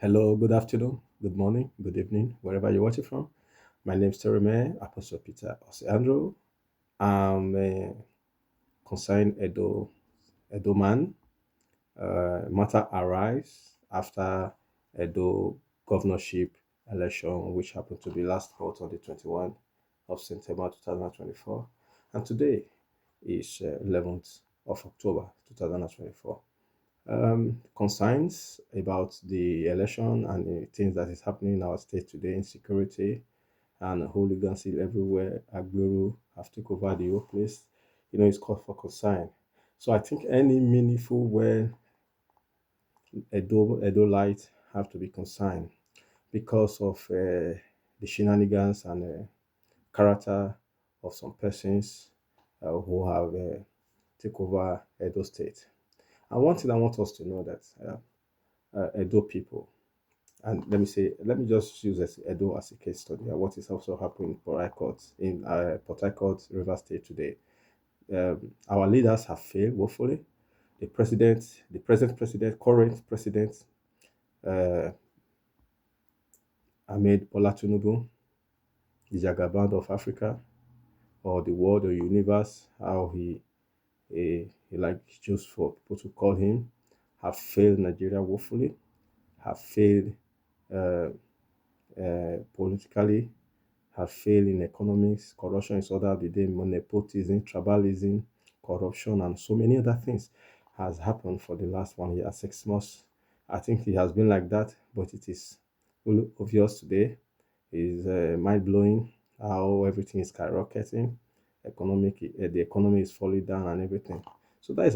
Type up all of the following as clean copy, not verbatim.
Hello, good afternoon, good morning, good evening, wherever you're watching from. My name is Tereme Apostle Peter Oseandro. I'm a concerned Edo man. Matter arise after Edo Governorship Election, which happened to be last month on the 21st of September 2024. And today is 11th of October 2024. Concerns about the election and the things that is happening in our state today, insecurity and hooliganism everywhere. Agbero have took over the whole place. It's called for concern. So I think any meaningful where Edo light have to be concerned because of the shenanigans and character of some persons who have take over Edo State. And one thing I want us to know that Edo people. And let me just use Edo as a case study. What is also happening in Port Harcourt, River State today. Our leaders have failed woefully. The present president, current president, uh, Ahmed Bola Tinubu, the Jagaband of Africa or the world or universe, how he like just for people to call him, have failed Nigeria woefully, have failed uh, politically, have failed in economics. Corruption is other of the day, nepotism, tribalism, corruption, and so many other things has happened for the last 1 year, 6 months. I think it has been like that, but it is obvious today. It's mind blowing how everything is skyrocketing. The economy is falling down and everything. So that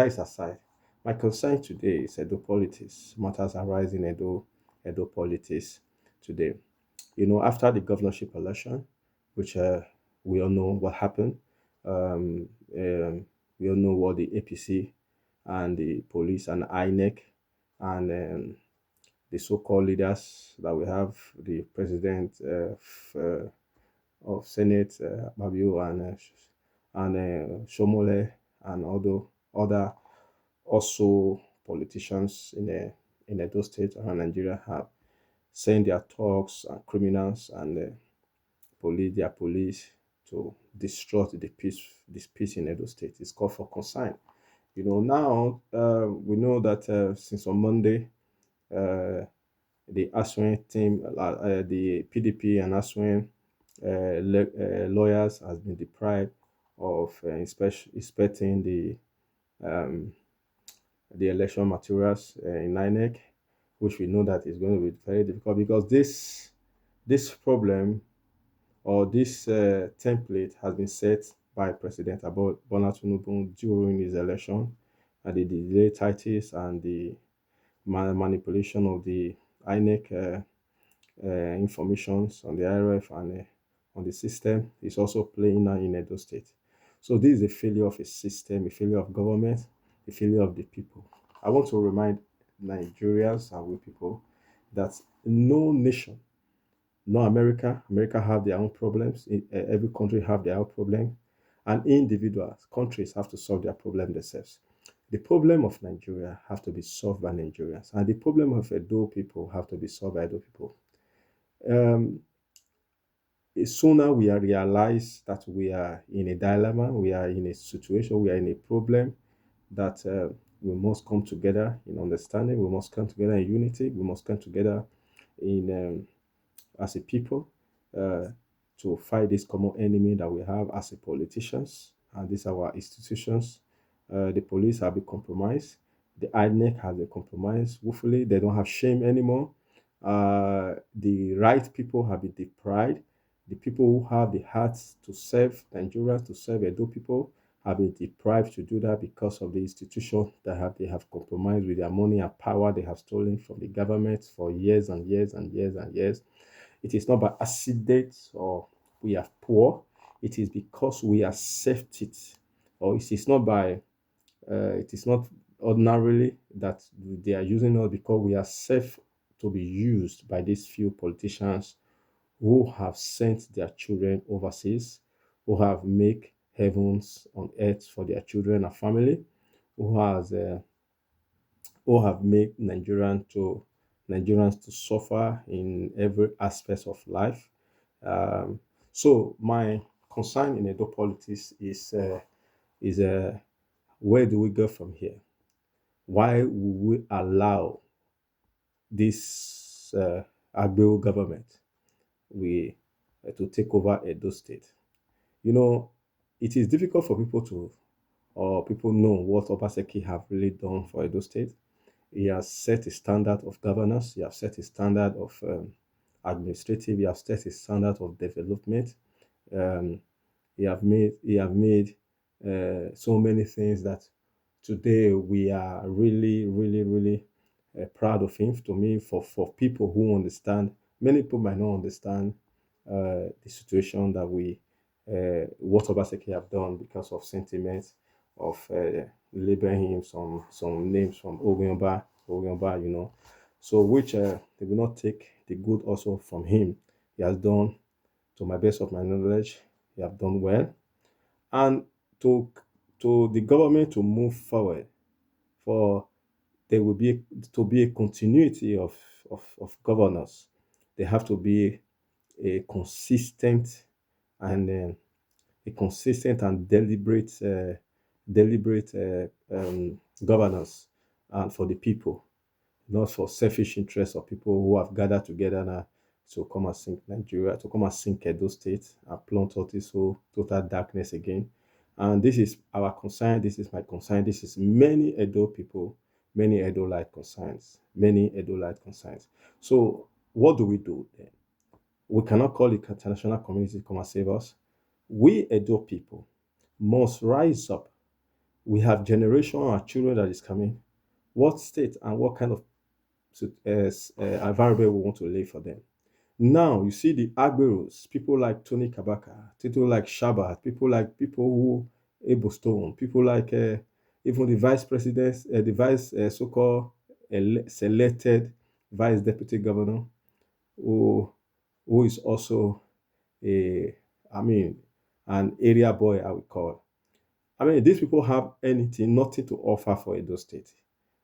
is aside. My concern today is Edo politics. Matters arising in Edo politics today. After the governorship election, which we all know what happened, um, um, we all know what the APC and the police and INEC and the so-called leaders that we have, the president of Senate, Babio and Shomole and other also politicians in Edo State and Nigeria have sent their thugs and criminals and their police to disrupt this peace in Edo State. It's called for concern. Now we know that since on Monday, uh, the Aswen team, the PDP and Aswen lawyers has been deprived of inspecting the election materials in INEC, which we know that is going to be very difficult because this problem or this template has been set by President Bola Tinubu during his election, and the delay tactics and the manipulation of the INEC informations on the IRF and on the system is also playing now in Edo State. So this is a failure of a system, a failure of government, a failure of the people. I want to remind Nigerians and we people that no nation, no America have their own problems. Every country have their own problem, and individuals, countries have to solve their problem themselves. The problem of Nigeria have to be solved by Nigerians, and the problem of Edo people have to be solved by Edo people. Um, Sooner we are realize that we are in a dilemma, we are in a situation, we are in a problem that we must come together in understanding, we must come together in unity, we must come together in as a people uh, to fight this common enemy that we have as a politicians and these are our institutions. The police have been compromised. The INEC has been compromised. Woefully, they don't have shame anymore. The right people have been deprived. The people who have the hearts to serve Nigerians, to serve Edo people, have been deprived to do that because of the institution that they have compromised with their money and power they have stolen from the government for years and years and years and years. It is not by accident or we are poor. It is because we accept it, or it is not by it is not ordinarily that they are using us because we are safe to be used by these few politicians who have sent their children overseas, who have made heavens on earth for their children and family, who has who have made Nigerians to suffer in every aspect of life. Um, so my concern in Edo politics is where do we go from here? Why will we allow this Agbeo government we to take over Edo State? You know, it is difficult for people to or people know what Obaseki have really done for Edo State. He has set a standard of governance. He has set a standard of administrative. He has set a standard of development. Um, he have made so many things that today we are really, really, really proud of him. To me, for people who understand, many people might not understand the situation that we what Obaseki have done because of sentiments of labeling him some names from Ogunba, So which they will not take the good also from him. He has done, to my best of my knowledge, he have done well, and to the government to move forward, for there will be to be a continuity of governance. There have to be a consistent and deliberate governance and for the people, not for selfish interests of people who have gathered together now to come and sink Nigeria, to come and sink Edo State and plunge out this whole total darkness again. And this is our concern, this is my concern, this is many Edo people, many Edo light concerns, many Edo light concerns. So what do we do then? We cannot call the international community to come and save us. We Edo people must rise up. We have generation of children that is coming. What state and what kind of environment we want to lay for them? Now you see the Agberos, people like Tony Kabaka, people like Shabat, people who Able Stone, people like even the vice president, the vice so-called selected vice deputy governor, who is also a, I mean, an area boy, I would call. I mean, these people have nothing to offer for Edo State.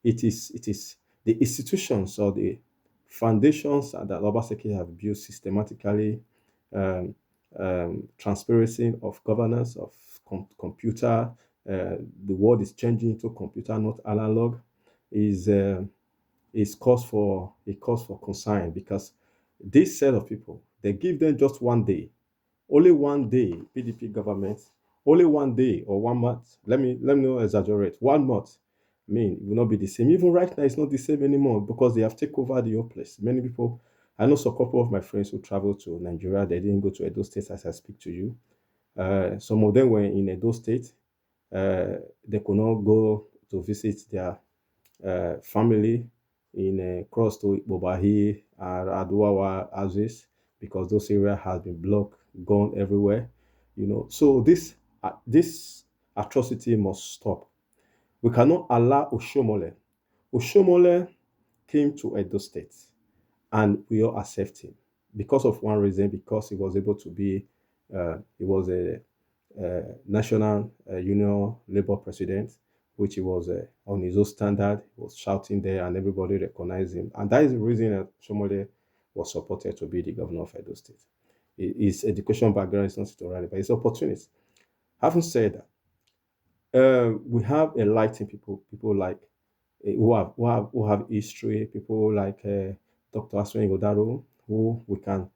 It is the institutions or the foundations that Obaseki have built systematically, um, transparency of governance of computer. The world is changing to computer, not analog. Is is cause for concern, because this set of people, they give them just one day, only one day, PDP government, only one day or 1 month. Let me not exaggerate. 1 month. I mean, it will not be the same. Even right now, it's not the same anymore because they have taken over the whole place. Many people, I know, a couple of my friends who traveled to Nigeria. They didn't go to Edo State as I speak to you. Some of them were in Edo State. They could not go to visit their family in cross to Bobahi and Aduawa Aziz, because those areas has been blocked, gone everywhere. So this atrocity must stop. We cannot allow Oshomole. Oshomole came to Edo State, and we all accept him because of one reason: because he was able to be, he was a national union labor president, which he was on his own standard. He was shouting there, and everybody recognized him. And that is the reason that Shomole was supported to be the governor of Edo State. His education background is not to but his opportunity. Having said that, we have enlightened people like who have history, people like Dr. Aswen Godaro, who we can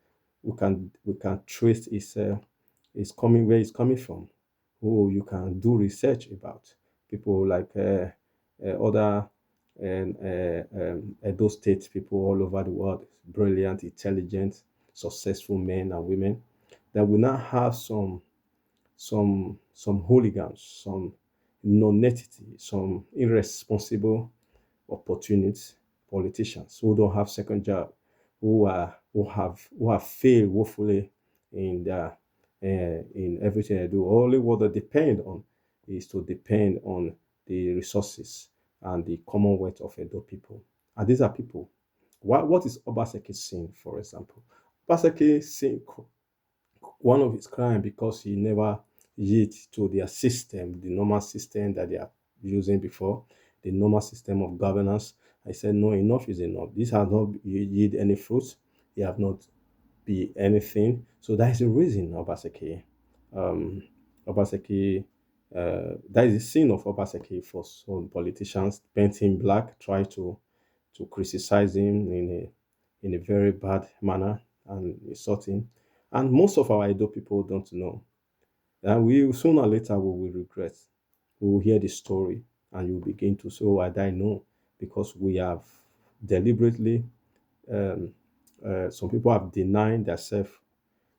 trace his coming where he's coming from, who you can do research about. People like other Edo State people all over the world, brilliant, intelligent, successful men and women, that will now have some hooligans, some non-entity, some irresponsible opportunist politicians who don't have second job, who have failed woefully in their in everything they do. Only what they depend on is to depend on the resources and the commonwealth of Edo people. And these are people. What is Obaseki saying, for example? Obaseki saying one of his crime because he never yield to their system, the normal system that they are using before, the normal system of governance. I said, no, enough is enough. This has not yield any fruit. It have not be anything. So that is the reason um, Obaseki, that is the sin of Obaseki for some politicians, paint him black, try to criticize him in a very bad manner and insult him. And most of our Edo people don't know. And we sooner or later we will regret. We will hear the story and you begin to say, oh, I die no, because we have deliberately, um, some people have denied themselves,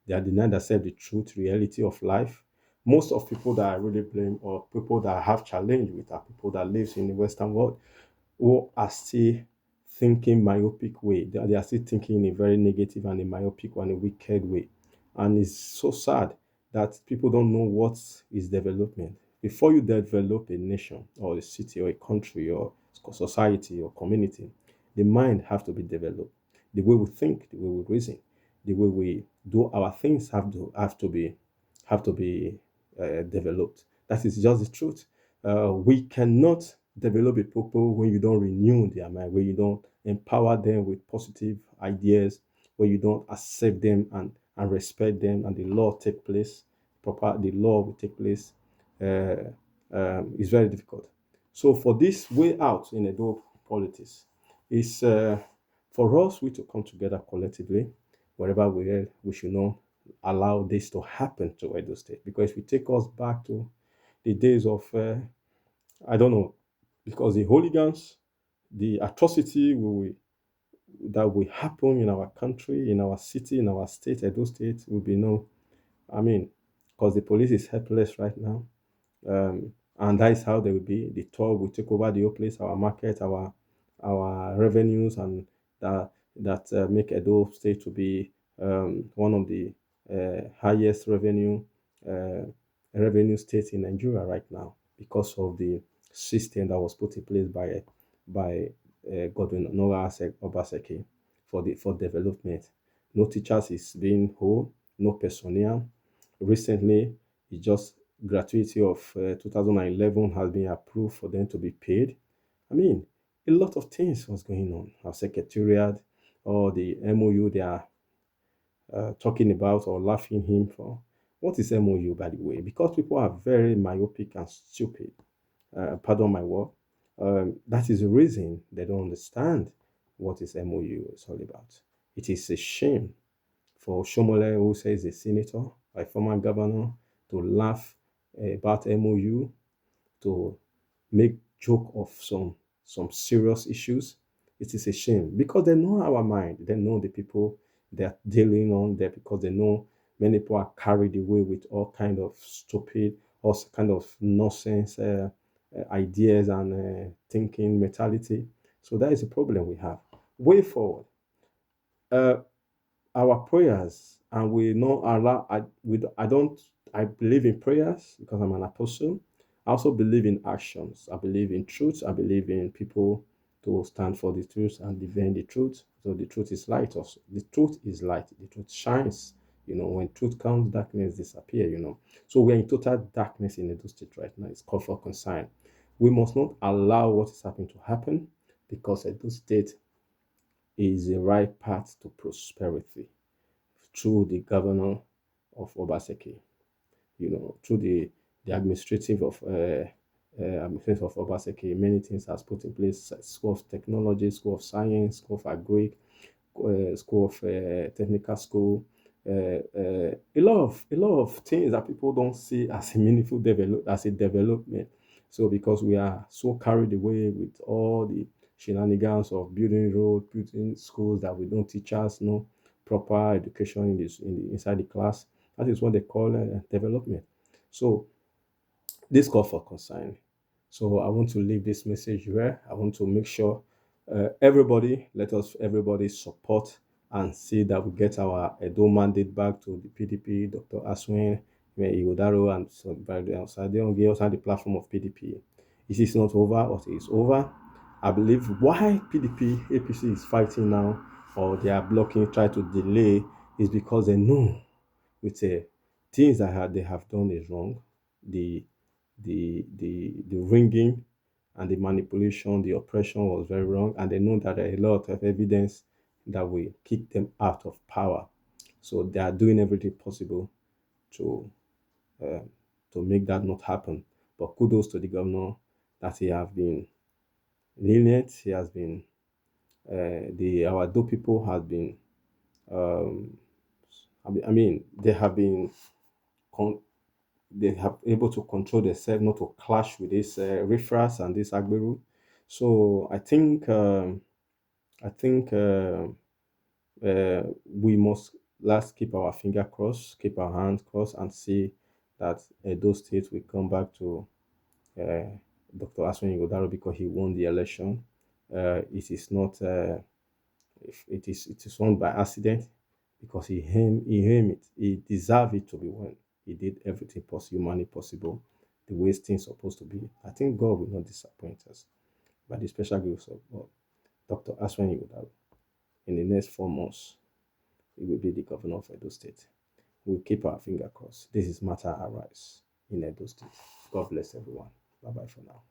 they are denying themselves the truth, reality of life. Most of people that I really blame or people that I have challenge with are people that lives in the Western world who are still thinking myopic way. They are still thinking in a very negative and a myopic and a wicked way. And it's so sad that people don't know what is development. Before you develop a nation or a city or a country or society or community, the mind have to be developed. The way we think, the way we reason, the way we do our things have to be developed. That is just the truth. We cannot develop a people when you don't renew their mind, when you don't empower them with positive ideas, when you don't accept them and respect them, and the law take place. The law will take place. Uh, is very difficult. So for this way out in Edo politics, is for us we to come together collectively, wherever we are. We should not allow this to happen to Edo State, because if we take us back to the days of I don't know, because the hooligans, the atrocity that will happen in our country, in our city, in our state, Edo State, will be no. I mean, because the police is helpless right now, and that is how they will be. The tour will take over the whole place, our market, our revenues, and that make Edo State to be one of the highest uh, revenue states in Nigeria right now, because of the system that was put in place by Godwin Obaseki for development. No teachers is being whole, no personnel. Recently, it just gratuity of 2011 has been approved for them to be paid. I mean, a lot of things was going on. Our secretariat or the MOU they are talking about or laughing him for. What is MOU, by the way? Because people are very myopic and stupid. Pardon my word. That is the reason they don't understand what is MOU is all about. It is a shame for Shomole, who says a senator, a former governor, to laugh about MOU, to make joke of some serious issues. It is a shame because they know our mind. They know the people they're dealing on there, because they know many people are carried away with all kind of stupid, all kind of nonsense ideas and thinking mentality. So that is a problem we have. Way forward. Uh, our prayers, and we not allow I don't I believe in prayers because I'm an apostle. I also believe in actions. I believe in truth. I believe in people to stand for the truth and defend the truth. So the truth is light also. The truth is light. The truth shines. When truth comes, darkness disappear. So we're in total darkness in Edo State right now. It's called for concern. We must not allow what is happening to happen, because Edo State is the right path to prosperity through the governor of Obaseki, through the administrative of Obaseki. Many things has put in place: School of Technology, School of Science, School of Agri, School of Technical School. A lot of things that people don't see as a meaningful as a development. So because we are so carried away with all the shenanigans of building road, building schools, that we don't teach us no proper education inside the class. That is what they call development. So this call for concern. So I want to leave this message here. I want to make sure everybody support and see that we get our Edo mandate back to the PDP, Dr. Aswin, Igodaro, and somebody else. I don't give us on the platform of PDP. It is not over, or it is over. I believe why PDP, APC is fighting now, or they are blocking, try to delay, is because they know with things that they have done is wrong. The ringing and the manipulation, the oppression was very wrong, and they know that there are a lot of evidence that will kick them out of power. So they are doing everything possible to uh, to make that not happen. But kudos to the governor that he have been lenient. He has been the our do people have been um, they have been con- they have able to control themselves not to clash with this riffraffs and this agberu. So I think we must last keep our finger crossed, keep our hands crossed, and see that those states will come back to uh, Dr. Aswin Godaro because he won the election. It is not. If it is won by accident because he aimed it. He deserved it to be won. He did everything possible, humanly possible, the way things supposed to be. I think God will not disappoint us. By the special grace of God, Dr. Aswan Ighodalo, in the next 4 months, he will be the governor of Edo State. We'll keep our finger crossed. This is Matter Arise in Edo State. God bless everyone. Bye bye for now.